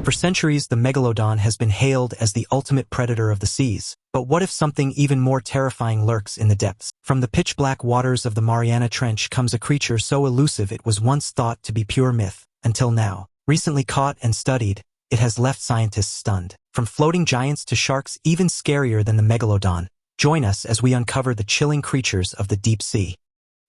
For centuries, the Megalodon has been hailed as the ultimate predator of the seas. But what if something even more terrifying lurks in the depths? From the pitch-black waters of the Mariana Trench comes a creature so elusive it was once thought to be pure myth, until now. Recently caught and studied, it has left scientists stunned. From floating giants to sharks even scarier than the Megalodon, join us as we uncover the chilling creatures of the deep sea.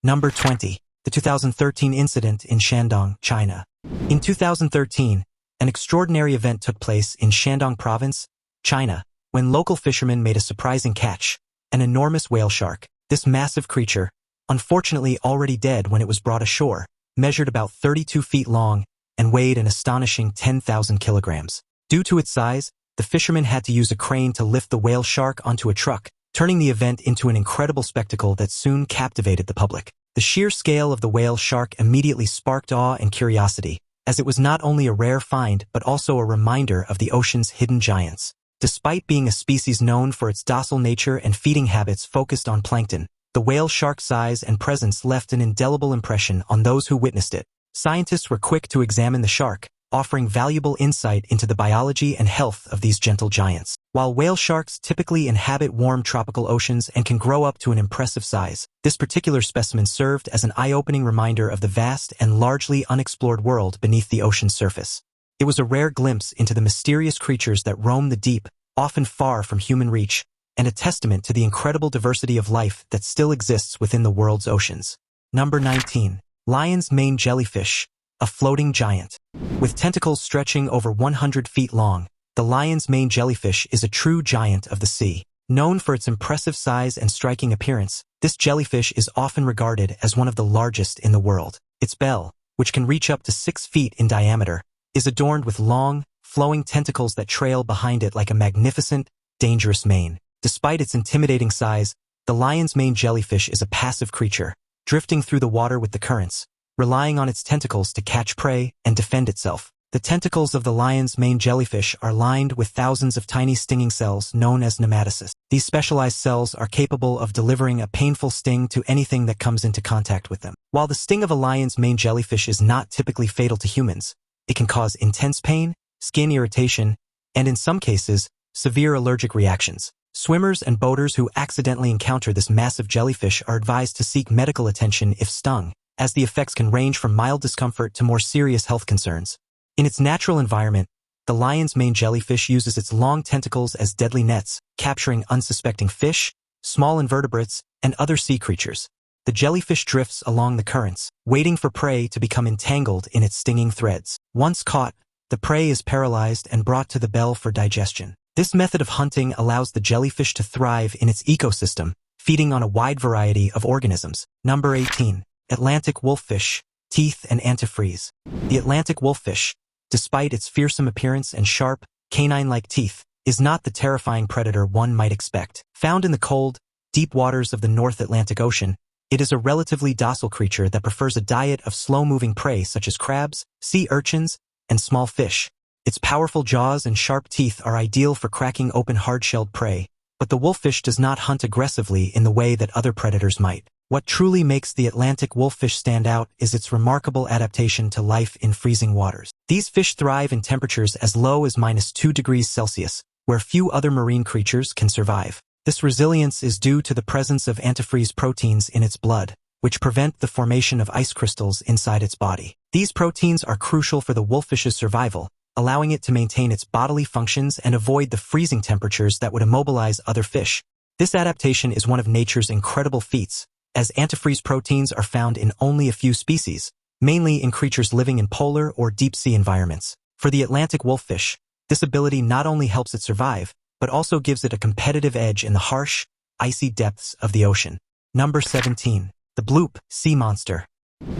Number 20. The 2013 incident in Shandong, China. In 2013, an extraordinary event took place in Shandong province, China, when local fishermen made a surprising catch, an enormous whale shark. This massive creature, unfortunately already dead when it was brought ashore, measured about 32 feet long and weighed an astonishing 10,000 kilograms. Due to its size, the fishermen had to use a crane to lift the whale shark onto a truck, turning the event into an incredible spectacle that soon captivated the public. The sheer scale of the whale shark immediately sparked awe and curiosity, as it was not only a rare find but also a reminder of the ocean's hidden giants. Despite being a species known for its docile nature and feeding habits focused on plankton, the whale shark's size and presence left an indelible impression on those who witnessed it. Scientists were quick to examine the shark, offering valuable insight into the biology and health of these gentle giants. While whale sharks typically inhabit warm tropical oceans and can grow up to an impressive size, this particular specimen served as an eye-opening reminder of the vast and largely unexplored world beneath the ocean's surface. It was a rare glimpse into the mysterious creatures that roam the deep, often far from human reach, and a testament to the incredible diversity of life that still exists within the world's oceans. Number 19. Lion's mane jellyfish, a floating giant. With tentacles stretching over 100 feet long, the lion's mane jellyfish is a true giant of the sea. Known for its impressive size and striking appearance, this jellyfish is often regarded as one of the largest in the world. Its bell, which can reach up to 6 feet in diameter, is adorned with long, flowing tentacles that trail behind it like a magnificent, dangerous mane. Despite its intimidating size, the lion's mane jellyfish is a passive creature, drifting through the water with the currents, relying on its tentacles to catch prey and defend itself. The tentacles of the lion's mane jellyfish are lined with thousands of tiny stinging cells known as nematocysts. These specialized cells are capable of delivering a painful sting to anything that comes into contact with them. While the sting of a lion's mane jellyfish is not typically fatal to humans, it can cause intense pain, skin irritation, and in some cases, severe allergic reactions. Swimmers and boaters who accidentally encounter this massive jellyfish are advised to seek medical attention if stung, as the effects can range from mild discomfort to more serious health concerns. In its natural environment, the lion's mane jellyfish uses its long tentacles as deadly nets, capturing unsuspecting fish, small invertebrates, and other sea creatures. The jellyfish drifts along the currents, waiting for prey to become entangled in its stinging threads. Once caught, the prey is paralyzed and brought to the bell for digestion. This method of hunting allows the jellyfish to thrive in its ecosystem, feeding on a wide variety of organisms. Number 18. Atlantic wolfish, teeth and antifreeze. The Atlantic wolfish, despite its fearsome appearance and sharp, canine-like teeth, is not the terrifying predator one might expect. Found in the cold, deep waters of the North Atlantic Ocean, it is a relatively docile creature that prefers a diet of slow-moving prey such as crabs, sea urchins, and small fish. Its powerful jaws and sharp teeth are ideal for cracking open hard-shelled prey, but the wolfish does not hunt aggressively in the way that other predators might. What truly makes the Atlantic wolfish stand out is its remarkable adaptation to life in freezing waters. These fish thrive in temperatures as low as -2 degrees Celsius, where few other marine creatures can survive. This resilience is due to the presence of antifreeze proteins in its blood, which prevent the formation of ice crystals inside its body. These proteins are crucial for the wolfish's survival, allowing it to maintain its bodily functions and avoid the freezing temperatures that would immobilize other fish. This adaptation is one of nature's incredible feats, as antifreeze proteins are found in only a few species, mainly in creatures living in polar or deep-sea environments. For the Atlantic wolfish, this ability not only helps it survive, but also gives it a competitive edge in the harsh, icy depths of the ocean. Number 17. The Bloop, sea monster.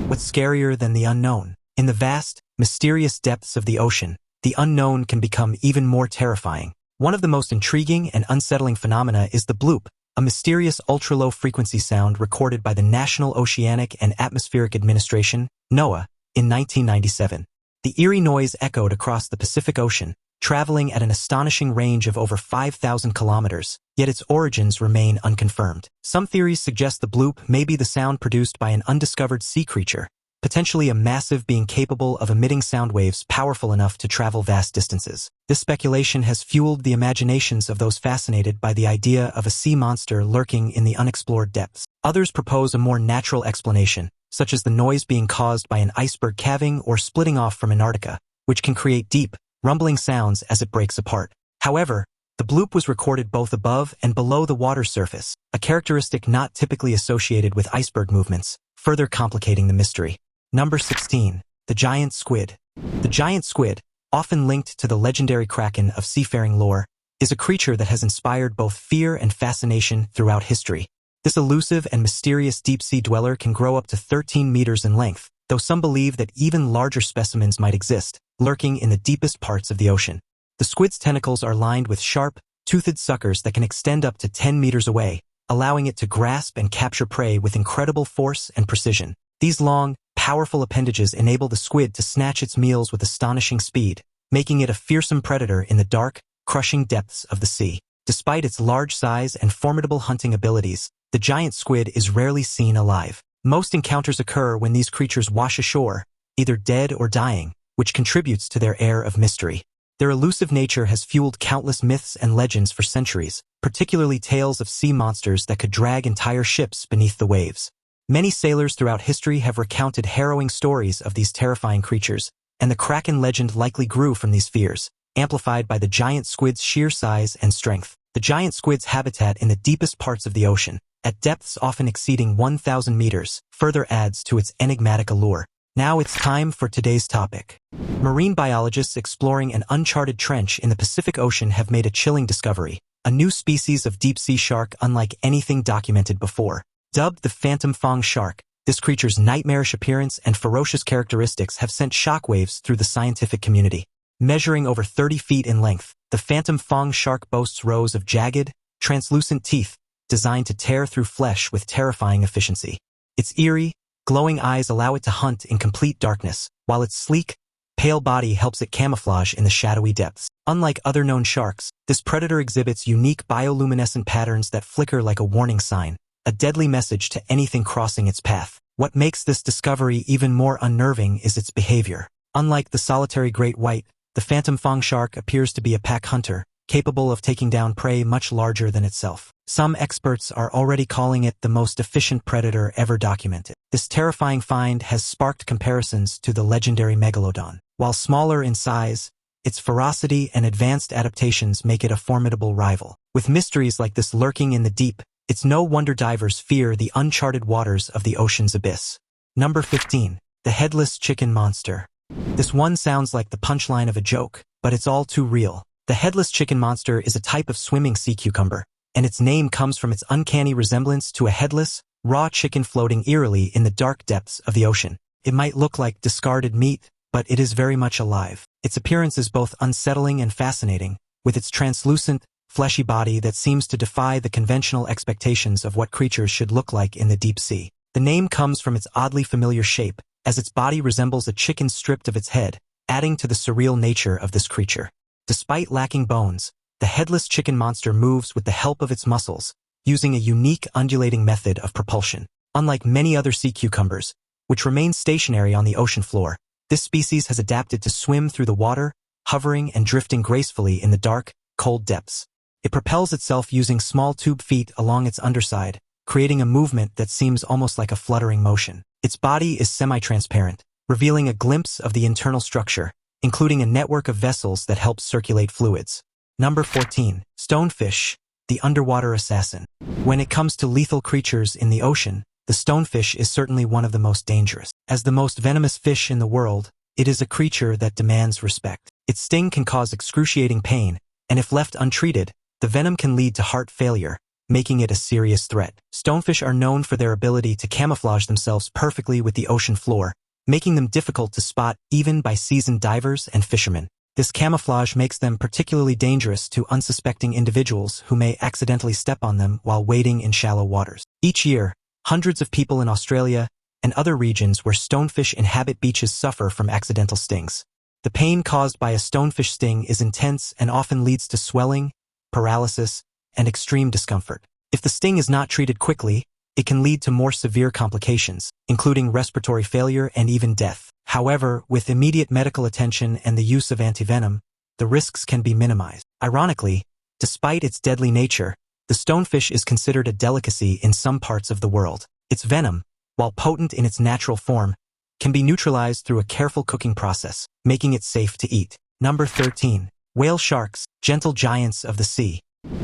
What's scarier than the unknown? In the vast, mysterious depths of the ocean, the unknown can become even more terrifying. One of the most intriguing and unsettling phenomena is the bloop, a mysterious ultra-low frequency sound recorded by the National Oceanic and Atmospheric Administration, NOAA, in 1997. The eerie noise echoed across the Pacific Ocean, traveling at an astonishing range of over 5,000 kilometers, yet its origins remain unconfirmed. Some theories suggest the bloop may be the sound produced by an undiscovered sea creature, potentially a massive being capable of emitting sound waves powerful enough to travel vast distances. This speculation has fueled the imaginations of those fascinated by the idea of a sea monster lurking in the unexplored depths. Others propose a more natural explanation, such as the noise being caused by an iceberg calving or splitting off from Antarctica, which can create deep, rumbling sounds as it breaks apart. However, the bloop was recorded both above and below the water surface, a characteristic not typically associated with iceberg movements, further complicating the mystery. Number 16. The Giant Squid. The giant squid, often linked to the legendary kraken of seafaring lore, is a creature that has inspired both fear and fascination throughout history. This elusive and mysterious deep-sea dweller can grow up to 13 meters in length, though some believe that even larger specimens might exist, lurking in the deepest parts of the ocean. The squid's tentacles are lined with sharp, toothed suckers that can extend up to 10 meters away, allowing it to grasp and capture prey with incredible force and precision. These long, powerful appendages enable the squid to snatch its meals with astonishing speed, making it a fearsome predator in the dark, crushing depths of the sea. Despite its large size and formidable hunting abilities, the giant squid is rarely seen alive. Most encounters occur when these creatures wash ashore, either dead or dying, which contributes to their air of mystery. Their elusive nature has fueled countless myths and legends for centuries, particularly tales of sea monsters that could drag entire ships beneath the waves. Many sailors throughout history have recounted harrowing stories of these terrifying creatures, and the kraken legend likely grew from these fears, amplified by the giant squid's sheer size and strength. The giant squid's habitat in the deepest parts of the ocean, at depths often exceeding 1,000 meters, further adds to its enigmatic allure. Now it's time for today's topic. Marine biologists exploring an uncharted trench in the Pacific Ocean have made a chilling discovery, a new species of deep-sea shark unlike anything documented before. Dubbed the phantom Fong shark, this creature's nightmarish appearance and ferocious characteristics have sent shockwaves through the scientific community. Measuring over 30 feet in length, the phantom Fong shark boasts rows of jagged, translucent teeth, designed to tear through flesh with terrifying efficiency. Its eerie, glowing eyes allow it to hunt in complete darkness, while its sleek, pale body helps it camouflage in the shadowy depths. Unlike other known sharks, this predator exhibits unique bioluminescent patterns that flicker like a warning sign, a deadly message to anything crossing its path. What makes this discovery even more unnerving is its behavior. Unlike the solitary great white, the phantom Fong shark appears to be a pack hunter, capable of taking down prey much larger than itself. Some experts are already calling it the most efficient predator ever documented. This terrifying find has sparked comparisons to the legendary Megalodon. While smaller in size, its ferocity and advanced adaptations make it a formidable rival. With mysteries like this lurking in the deep, it's no wonder divers fear the uncharted waters of the ocean's abyss. Number 15. The Headless Chicken Monster. This one sounds like the punchline of a joke, but it's all too real. The headless chicken monster is a type of swimming sea cucumber, and its name comes from its uncanny resemblance to a headless, raw chicken floating eerily in the dark depths of the ocean. It might look like discarded meat, but it is very much alive. Its appearance is both unsettling and fascinating, with its translucent, fleshy body that seems to defy the conventional expectations of what creatures should look like in the deep sea. The name comes from its oddly familiar shape, as its body resembles a chicken stripped of its head, adding to the surreal nature of this creature. Despite lacking bones, the headless chicken monster moves with the help of its muscles, using a unique undulating method of propulsion. Unlike many other sea cucumbers, which remain stationary on the ocean floor, this species has adapted to swim through the water, hovering and drifting gracefully in the dark, cold depths. It propels itself using small tube feet along its underside, creating a movement that seems almost like a fluttering motion. Its body is semi-transparent, revealing a glimpse of the internal structure, including a network of vessels that help circulate fluids. Number 14. Stonefish, the underwater assassin. When it comes to lethal creatures in the ocean, the stonefish is certainly one of the most dangerous. As the most venomous fish in the world, it is a creature that demands respect. Its sting can cause excruciating pain, and if left untreated, the venom can lead to heart failure, making it a serious threat. Stonefish are known for their ability to camouflage themselves perfectly with the ocean floor, making them difficult to spot even by seasoned divers and fishermen. This camouflage makes them particularly dangerous to unsuspecting individuals who may accidentally step on them while wading in shallow waters. Each year, hundreds of people in Australia and other regions where stonefish inhabit beaches suffer from accidental stings. The pain caused by a stonefish sting is intense and often leads to swelling, paralysis, and extreme discomfort. If the sting is not treated quickly, it can lead to more severe complications, including respiratory failure and even death. However, with immediate medical attention and the use of antivenom, the risks can be minimized. Ironically, despite its deadly nature, the stonefish is considered a delicacy in some parts of the world. Its venom, while potent in its natural form, can be neutralized through a careful cooking process, making it safe to eat. Number 13. Whale sharks, gentle giants of the sea.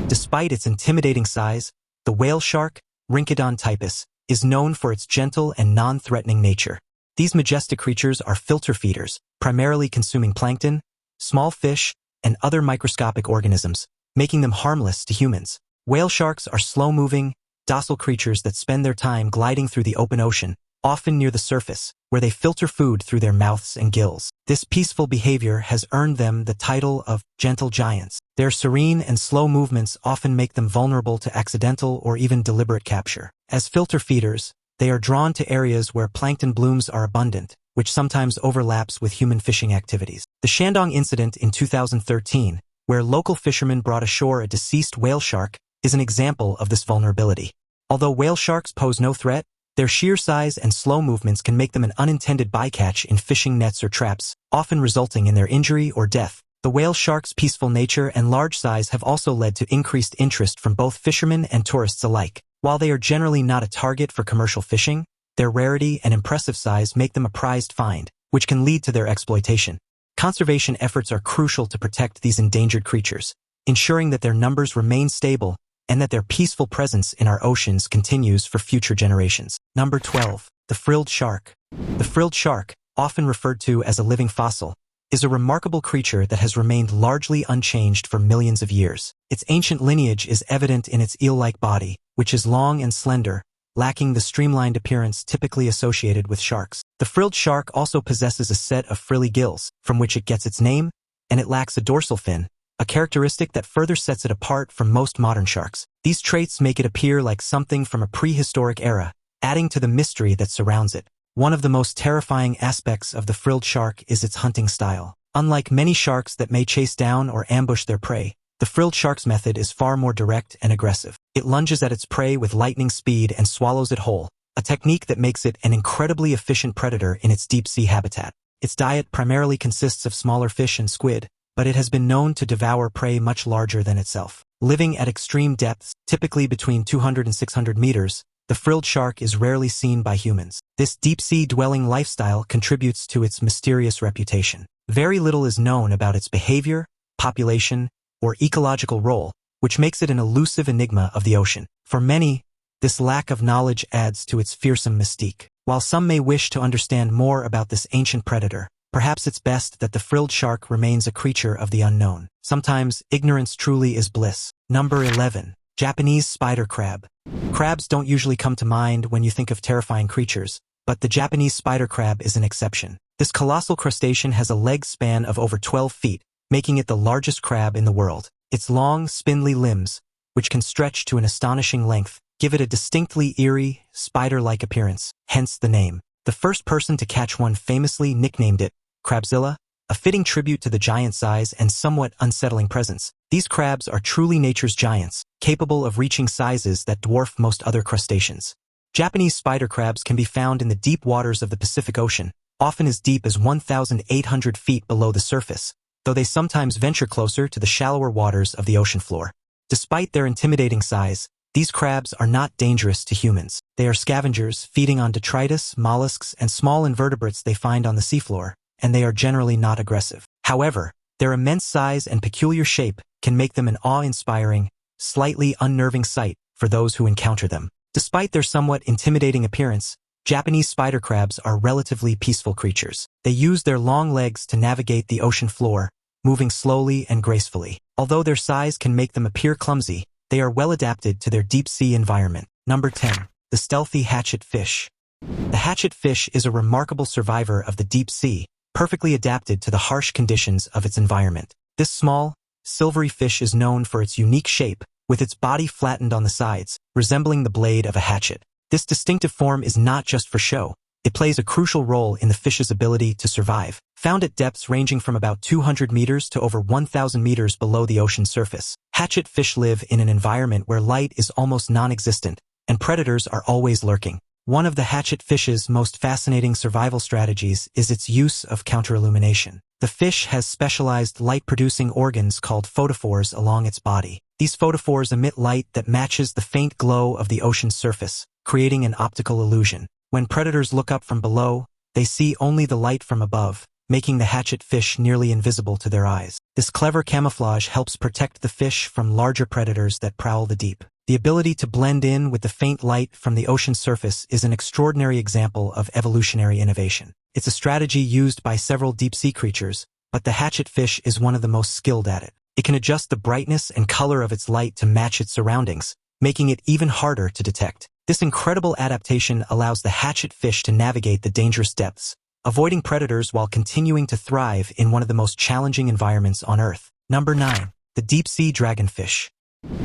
Despite its intimidating size, the whale shark, Rhynchodon typus, is known for its gentle and non-threatening nature. These majestic creatures are filter feeders, primarily consuming plankton, small fish, and other microscopic organisms, making them harmless to humans. Whale sharks are slow-moving, docile creatures that spend their time gliding through the open ocean, often near the surface, where they filter food through their mouths and gills. This peaceful behavior has earned them the title of gentle giants. Their serene and slow movements often make them vulnerable to accidental or even deliberate capture. As filter feeders, they are drawn to areas where plankton blooms are abundant, which sometimes overlaps with human fishing activities. The Shandong incident in 2013, where local fishermen brought ashore a deceased whale shark, is an example of this vulnerability. Although whale sharks pose no threat, their sheer size and slow movements can make them an unintended bycatch in fishing nets or traps, often resulting in their injury or death. The whale shark's peaceful nature and large size have also led to increased interest from both fishermen and tourists alike. While they are generally not a target for commercial fishing, their rarity and impressive size make them a prized find, which can lead to their exploitation. Conservation efforts are crucial to protect these endangered creatures, ensuring that their numbers remain stable and that their peaceful presence in our oceans continues for future generations. Number 12. The frilled shark. The frilled shark, often referred to as a living fossil, is a remarkable creature that has remained largely unchanged for millions of years. Its ancient lineage is evident in its eel-like body, which is long and slender, lacking the streamlined appearance typically associated with sharks. The frilled shark also possesses a set of frilly gills, from which it gets its name, and it lacks a dorsal fin, a characteristic that further sets it apart from most modern sharks. These traits make it appear like something from a prehistoric era, adding to the mystery that surrounds it. One of the most terrifying aspects of the frilled shark is its hunting style. Unlike many sharks that may chase down or ambush their prey, the frilled shark's method is far more direct and aggressive. It lunges at its prey with lightning speed and swallows it whole, a technique that makes it an incredibly efficient predator in its deep-sea habitat. Its diet primarily consists of smaller fish and squid, but it has been known to devour prey much larger than itself. Living at extreme depths, typically between 200 and 600 meters, the frilled shark is rarely seen by humans. This deep-sea dwelling lifestyle contributes to its mysterious reputation. Very little is known about its behavior, population, or ecological role, which makes it an elusive enigma of the ocean. For many, this lack of knowledge adds to its fearsome mystique. While some may wish to understand more about this ancient predator, perhaps it's best that the frilled shark remains a creature of the unknown. Sometimes, ignorance truly is bliss. Number 11. Japanese spider crab. Crabs don't usually come to mind when you think of terrifying creatures, but the Japanese spider crab is an exception. This colossal crustacean has a leg span of over 12 feet, making it the largest crab in the world. Its long, spindly limbs, which can stretch to an astonishing length, give it a distinctly eerie, spider-like appearance, hence the name. The first person to catch one famously nicknamed it Crabzilla, a fitting tribute to the giant size and somewhat unsettling presence. These crabs are truly nature's giants, capable of reaching sizes that dwarf most other crustaceans. Japanese spider crabs can be found in the deep waters of the Pacific Ocean, often as deep as 1,800 feet below the surface, though they sometimes venture closer to the shallower waters of the ocean floor. Despite their intimidating size, these crabs are not dangerous to humans. They are scavengers, feeding on detritus, mollusks, and small invertebrates they find on the seafloor, and they are generally not aggressive. However, their immense size and peculiar shape can make them an awe-inspiring, slightly unnerving sight for those who encounter them. Despite their somewhat intimidating appearance, Japanese spider crabs are relatively peaceful creatures. They use their long legs to navigate the ocean floor, moving slowly and gracefully. Although their size can make them appear clumsy, they are well adapted to their deep-sea environment. Number 10. The stealthy hatchet fish. The hatchet fish is a remarkable survivor of the deep sea, perfectly adapted to the harsh conditions of its environment. This small, silvery fish is known for its unique shape, with its body flattened on the sides, resembling the blade of a hatchet. This distinctive form is not just for show. It plays a crucial role in the fish's ability to survive. Found at depths ranging from about 200 meters to over 1,000 meters below the ocean surface, hatchet fish live in an environment where light is almost non-existent, and predators are always lurking. One of the hatchet fish's most fascinating survival strategies is its use of counterillumination. The fish has specialized light-producing organs called photophores along its body. These photophores emit light that matches the faint glow of the ocean's surface, creating an optical illusion. When predators look up from below, they see only the light from above, making the hatchet fish nearly invisible to their eyes. This clever camouflage helps protect the fish from larger predators that prowl the deep. The ability to blend in with the faint light from the ocean's surface is an extraordinary example of evolutionary innovation. It's a strategy used by several deep-sea creatures, but the hatchet fish is one of the most skilled at it. It can adjust the brightness and color of its light to match its surroundings, making it even harder to detect. This incredible adaptation allows the hatchet fish to navigate the dangerous depths, avoiding predators while continuing to thrive in one of the most challenging environments on Earth. Number 9. The deep-sea dragonfish.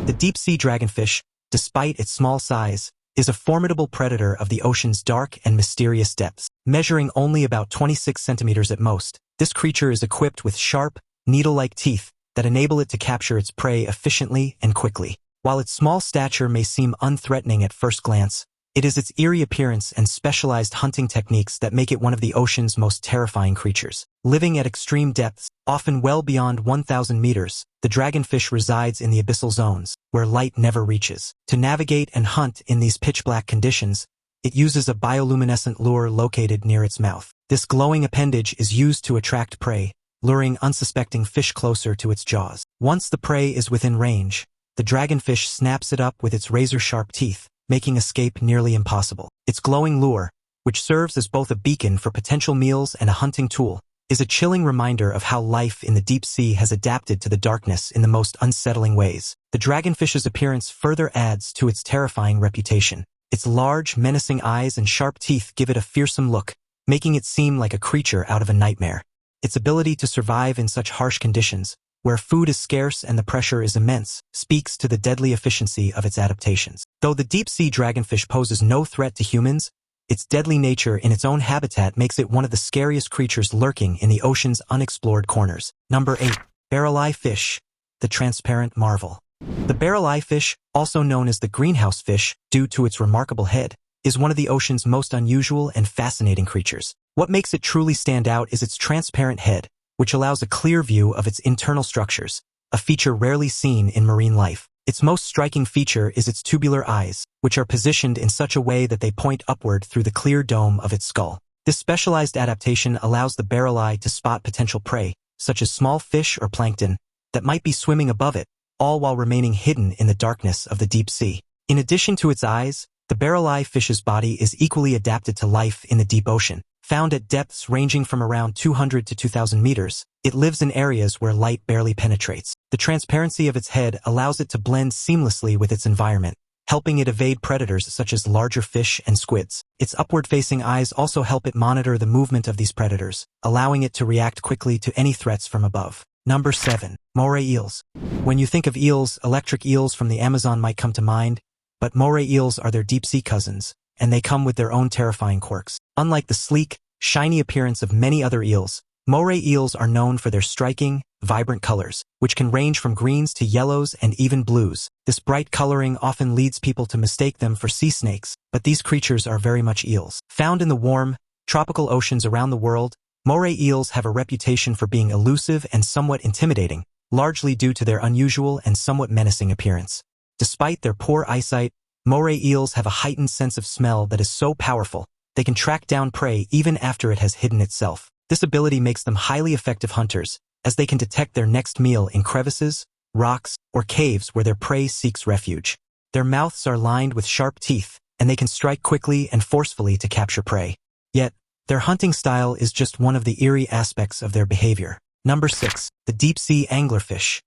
The deep-sea dragonfish, despite its small size, is a formidable predator of the ocean's dark and mysterious depths. Measuring only about 26 centimeters at most, this creature is equipped with sharp, needle-like teeth that enable it to capture its prey efficiently and quickly. While its small stature may seem unthreatening at first glance, it is its eerie appearance and specialized hunting techniques that make it one of the ocean's most terrifying creatures. Living at extreme depths, often well beyond 1,000 meters, the dragonfish resides in the abyssal zones, where light never reaches. To navigate and hunt in these pitch-black conditions, it uses a bioluminescent lure located near its mouth. This glowing appendage is used to attract prey, luring unsuspecting fish closer to its jaws. Once the prey is within range, the dragonfish snaps it up with its razor-sharp teeth, making escape nearly impossible. Its glowing lure, which serves as both a beacon for potential meals and a hunting tool, is a chilling reminder of how life in the deep sea has adapted to the darkness in the most unsettling ways. The dragonfish's appearance further adds to its terrifying reputation. Its large, menacing eyes and sharp teeth give it a fearsome look, making it seem like a creature out of a nightmare. Its ability to survive in such harsh conditions, where food is scarce and the pressure is immense, speaks to the deadly efficiency of its adaptations. Though the deep-sea dragonfish poses no threat to humans, its deadly nature in its own habitat makes it one of the scariest creatures lurking in the ocean's unexplored corners. Number 8. Barel fish, the transparent marvel. The barel fish, also known as the greenhouse fish due to its remarkable head, is one of the ocean's most unusual and fascinating creatures. What makes it truly stand out is its transparent head, which allows a clear view of its internal structures, a feature rarely seen in marine life. Its most striking feature is its tubular eyes, which are positioned in such a way that they point upward through the clear dome of its skull. This specialized adaptation allows the barrel eye to spot potential prey, such as small fish or plankton, that might be swimming above it, all while remaining hidden in the darkness of the deep sea. In addition to its eyes, the barrel fish's body is equally adapted to life in the deep ocean. Found at depths ranging from around 200 to 2,000 meters, it lives in areas where light barely penetrates. The transparency of its head allows it to blend seamlessly with its environment, helping it evade predators such as larger fish and squids. Its upward-facing eyes also help it monitor the movement of these predators, allowing it to react quickly to any threats from above. Number 7. Moray eels. When you think of eels, electric eels from the Amazon might come to mind, but moray eels are their deep-sea cousins, and they come with their own terrifying quirks. Unlike the sleek, shiny appearance of many other eels, moray eels are known for their striking, vibrant colors, which can range from greens to yellows and even blues. This bright coloring often leads people to mistake them for sea snakes, but these creatures are very much eels. Found in the warm, tropical oceans around the world, moray eels have a reputation for being elusive and somewhat intimidating, largely due to their unusual and somewhat menacing appearance. Despite their poor eyesight, moray eels have a heightened sense of smell that is so powerful, they can track down prey even after it has hidden itself. This ability makes them highly effective hunters, as they can detect their next meal in crevices, rocks, or caves where their prey seeks refuge. Their mouths are lined with sharp teeth, and they can strike quickly and forcefully to capture prey. Yet, their hunting style is just one of the eerie aspects of their behavior. Number 6. The deep-sea anglerfish.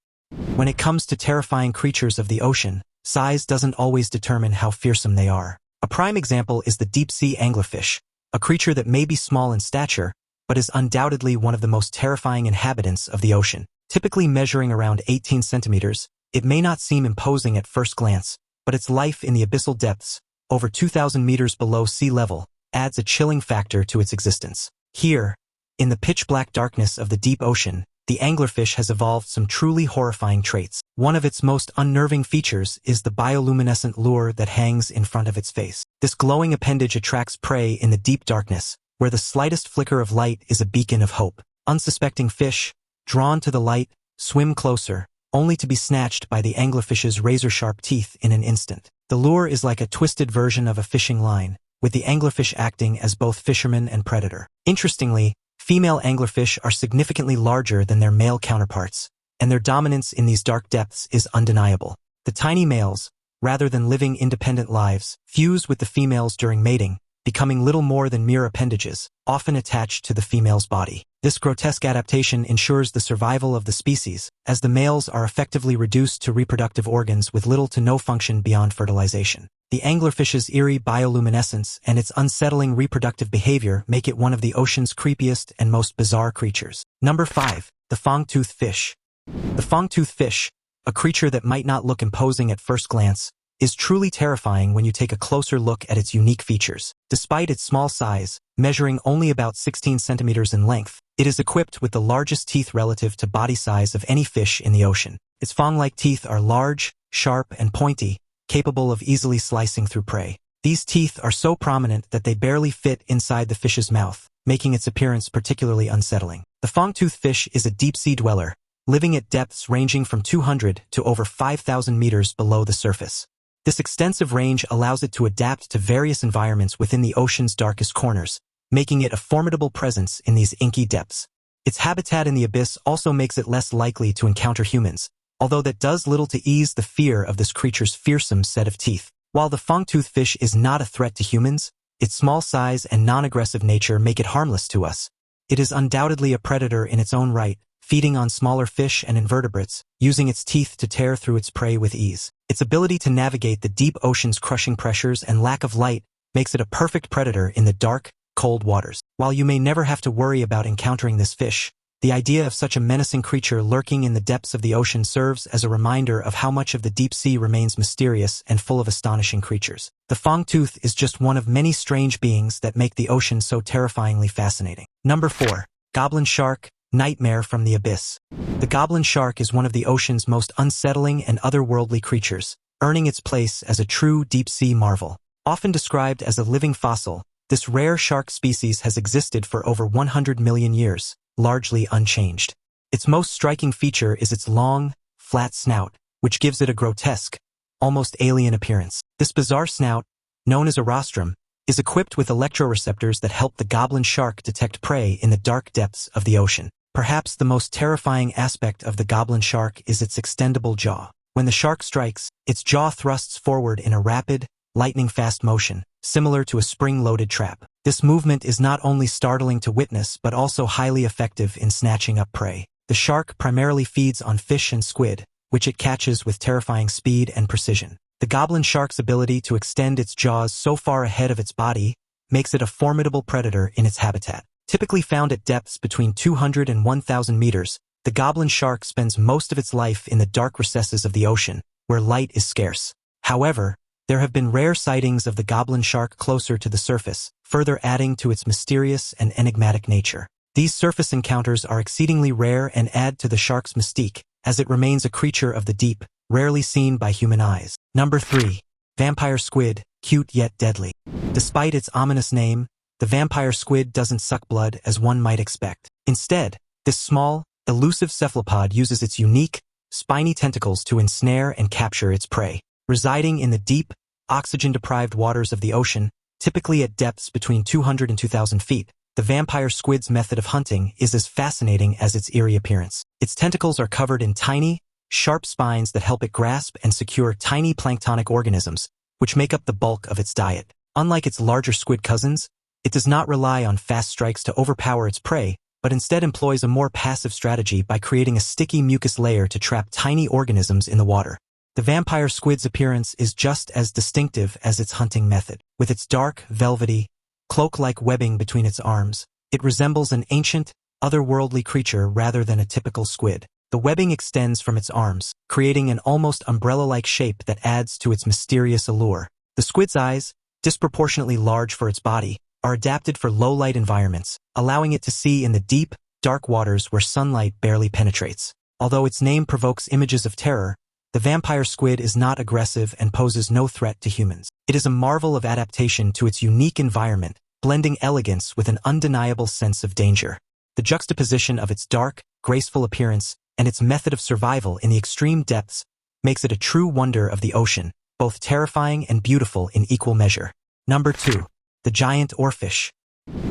When it comes to terrifying creatures of the ocean, size doesn't always determine how fearsome they are. A prime example is the deep-sea anglerfish, a creature that may be small in stature, but is undoubtedly one of the most terrifying inhabitants of the ocean. Typically measuring around 18 centimeters, it may not seem imposing at first glance, but its life in the abyssal depths, over 2,000 meters below sea level, adds a chilling factor to its existence. Here, in the pitch-black darkness of the deep ocean, the anglerfish has evolved some truly horrifying traits. One of its most unnerving features is the bioluminescent lure that hangs in front of its face. This glowing appendage attracts prey in the deep darkness, where the slightest flicker of light is a beacon of hope. Unsuspecting fish, drawn to the light, swim closer, only to be snatched by the anglerfish's razor-sharp teeth in an instant. The lure is like a twisted version of a fishing line, with the anglerfish acting as both fisherman and predator. Interestingly, female anglerfish are significantly larger than their male counterparts, and their dominance in these dark depths is undeniable. The tiny males, rather than living independent lives, fuse with the females during mating, becoming little more than mere appendages, often attached to the female's body. This grotesque adaptation ensures the survival of the species, as the males are effectively reduced to reproductive organs with little to no function beyond fertilization. The anglerfish's eerie bioluminescence and its unsettling reproductive behavior make it one of the ocean's creepiest and most bizarre creatures. Number 5. The Fong-toothed fish. The fong-toothed fish, a creature that might not look imposing at first glance, is truly terrifying when you take a closer look at its unique features. Despite its small size, measuring only about 16 centimeters in length, it is equipped with the largest teeth relative to body size of any fish in the ocean. Its fong-like teeth are large, sharp, and pointy, capable of easily slicing through prey. These teeth are so prominent that they barely fit inside the fish's mouth, making its appearance particularly unsettling. The fong-toothed fish is a deep-sea dweller, living at depths ranging from 200 to over 5,000 meters below the surface. This extensive range allows it to adapt to various environments within the ocean's darkest corners, making it a formidable presence in these inky depths. Its habitat in the abyss also makes it less likely to encounter humans, although that does little to ease the fear of this creature's fearsome set of teeth. While the fong-toothed fish is not a threat to humans, its small size and non-aggressive nature make it harmless to us. It is undoubtedly a predator in its own right, feeding on smaller fish and invertebrates, using its teeth to tear through its prey with ease. Its ability to navigate the deep ocean's crushing pressures and lack of light makes it a perfect predator in the dark, cold waters. While you may never have to worry about encountering this fish, the idea of such a menacing creature lurking in the depths of the ocean serves as a reminder of how much of the deep sea remains mysterious and full of astonishing creatures. The fong-tooth is just one of many strange beings that make the ocean so terrifyingly fascinating. Number 4. Goblin Shark, Nightmare from the Abyss. The goblin shark is one of the ocean's most unsettling and otherworldly creatures, earning its place as a true deep-sea marvel. Often described as a living fossil, this rare shark species has existed for over 100 million years, largely unchanged. Its most striking feature is its long, flat snout, which gives it a grotesque, almost alien appearance. This bizarre snout, known as a rostrum, is equipped with electroreceptors that help the goblin shark detect prey in the dark depths of the ocean. Perhaps the most terrifying aspect of the goblin shark is its extendable jaw. When the shark strikes, its jaw thrusts forward in a rapid, lightning-fast motion, similar to a spring-loaded trap. This movement is not only startling to witness but also highly effective in snatching up prey. The shark primarily feeds on fish and squid, which it catches with terrifying speed and precision. The goblin shark's ability to extend its jaws so far ahead of its body makes it a formidable predator in its habitat. Typically found at depths between 200 and 1,000 meters, the goblin shark spends most of its life in the dark recesses of the ocean, where light is scarce. However, there have been rare sightings of the goblin shark closer to the surface, further adding to its mysterious and enigmatic nature. These surface encounters are exceedingly rare and add to the shark's mystique, as it remains a creature of the deep, rarely seen by human eyes. Number 3. Vampire squid, cute yet deadly. Despite its ominous name, the vampire squid doesn't suck blood as one might expect. Instead, this small, elusive cephalopod uses its unique, spiny tentacles to ensnare and capture its prey. Residing in the deep, oxygen-deprived waters of the ocean, typically at depths between 200 and 2,000 feet, the vampire squid's method of hunting is as fascinating as its eerie appearance. Its tentacles are covered in tiny, sharp spines that help it grasp and secure tiny planktonic organisms, which make up the bulk of its diet. Unlike its larger squid cousins, it does not rely on fast strikes to overpower its prey, but instead employs a more passive strategy by creating a sticky mucus layer to trap tiny organisms in the water. The vampire squid's appearance is just as distinctive as its hunting method. With its dark, velvety, cloak-like webbing between its arms, it resembles an ancient, otherworldly creature rather than a typical squid. The webbing extends from its arms, creating an almost umbrella-like shape that adds to its mysterious allure. The squid's eyes, disproportionately large for its body, are adapted for low-light environments, allowing it to see in the deep, dark waters where sunlight barely penetrates. Although its name provokes images of terror, The vampire squid is not aggressive and poses no threat to humans. It is a marvel of adaptation to its unique environment, blending elegance with an undeniable sense of danger. The juxtaposition of its dark, graceful appearance and its method of survival in the extreme depths makes it a true wonder of the ocean, both terrifying and beautiful in equal measure. Number 2. The giant oarfish.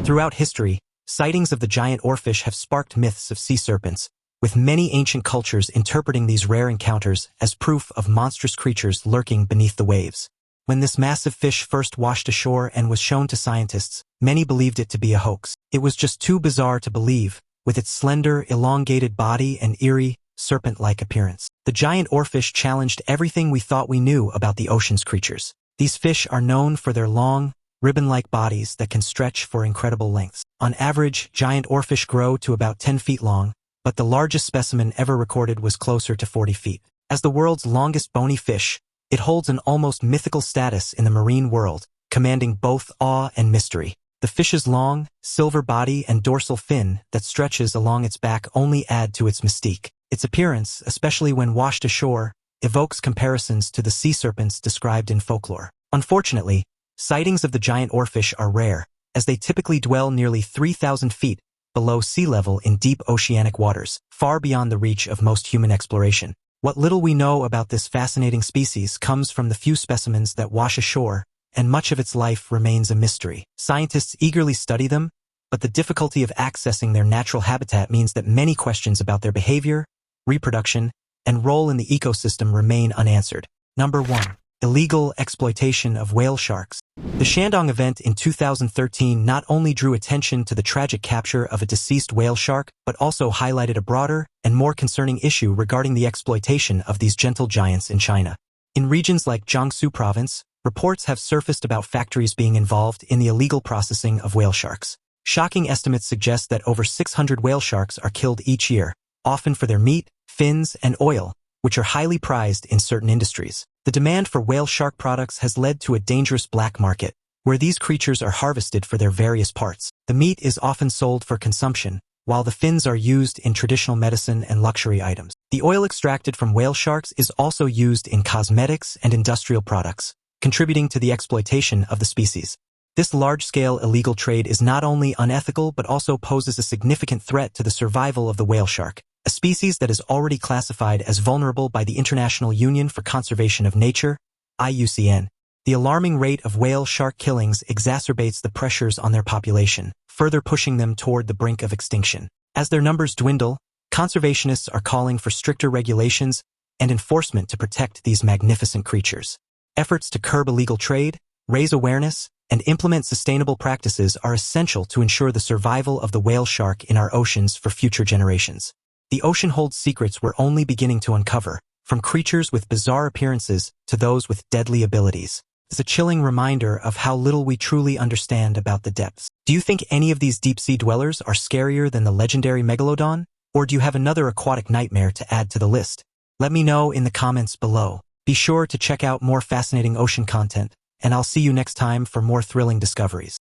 Throughout history, sightings of the giant oarfish have sparked myths of sea serpents, with many ancient cultures interpreting these rare encounters as proof of monstrous creatures lurking beneath the waves. When this massive fish first washed ashore and was shown to scientists, many believed it to be a hoax. It was just too bizarre to believe, with its slender, elongated body and eerie, serpent-like appearance. The giant oarfish challenged everything we thought we knew about the ocean's creatures. These fish are known for their long, ribbon-like bodies that can stretch for incredible lengths. On average, giant oarfish grow to about 10 feet long, but the largest specimen ever recorded was closer to 40 feet. As the world's longest bony fish, it holds an almost mythical status in the marine world, commanding both awe and mystery. The fish's long, silver body and dorsal fin that stretches along its back only add to its mystique. Its appearance, especially when washed ashore, evokes comparisons to the sea serpents described in folklore. Unfortunately, sightings of the giant oarfish are rare, as they typically dwell nearly 3,000 feet below sea level in deep oceanic waters, far beyond the reach of most human exploration. What little we know about this fascinating species comes from the few specimens that wash ashore, and much of its life remains a mystery. Scientists eagerly study them, but the difficulty of accessing their natural habitat means that many questions about their behavior, reproduction, and role in the ecosystem remain unanswered. Number 1. Illegal exploitation of whale sharks. The Shandong event in 2013 not only drew attention to the tragic capture of a deceased whale shark, but also highlighted a broader and more concerning issue regarding the exploitation of these gentle giants in China. In regions like Jiangsu province, reports have surfaced about factories being involved in the illegal processing of whale sharks. Shocking estimates suggest that over 600 whale sharks are killed each year, often for their meat, fins, and oil, which are highly prized in certain industries. The demand for whale shark products has led to a dangerous black market, where these creatures are harvested for their various parts. The meat is often sold for consumption, while the fins are used in traditional medicine and luxury items. The oil extracted from whale sharks is also used in cosmetics and industrial products, contributing to the exploitation of the species. This large-scale illegal trade is not only unethical but also poses a significant threat to the survival of the whale shark, a species that is already classified as vulnerable by the International Union for Conservation of Nature, IUCN. The alarming rate of whale shark killings exacerbates the pressures on their population, further pushing them toward the brink of extinction. As their numbers dwindle, conservationists are calling for stricter regulations and enforcement to protect these magnificent creatures. Efforts to curb illegal trade, raise awareness, and implement sustainable practices are essential to ensure the survival of the whale shark in our oceans for future generations. The ocean holds secrets we're only beginning to uncover, from creatures with bizarre appearances to those with deadly abilities. It's a chilling reminder of how little we truly understand about the depths. Do you think any of these deep-sea dwellers are scarier than the legendary Megalodon? Or do you have another aquatic nightmare to add to the list? Let me know in the comments below. Be sure to check out more fascinating ocean content, and I'll see you next time for more thrilling discoveries.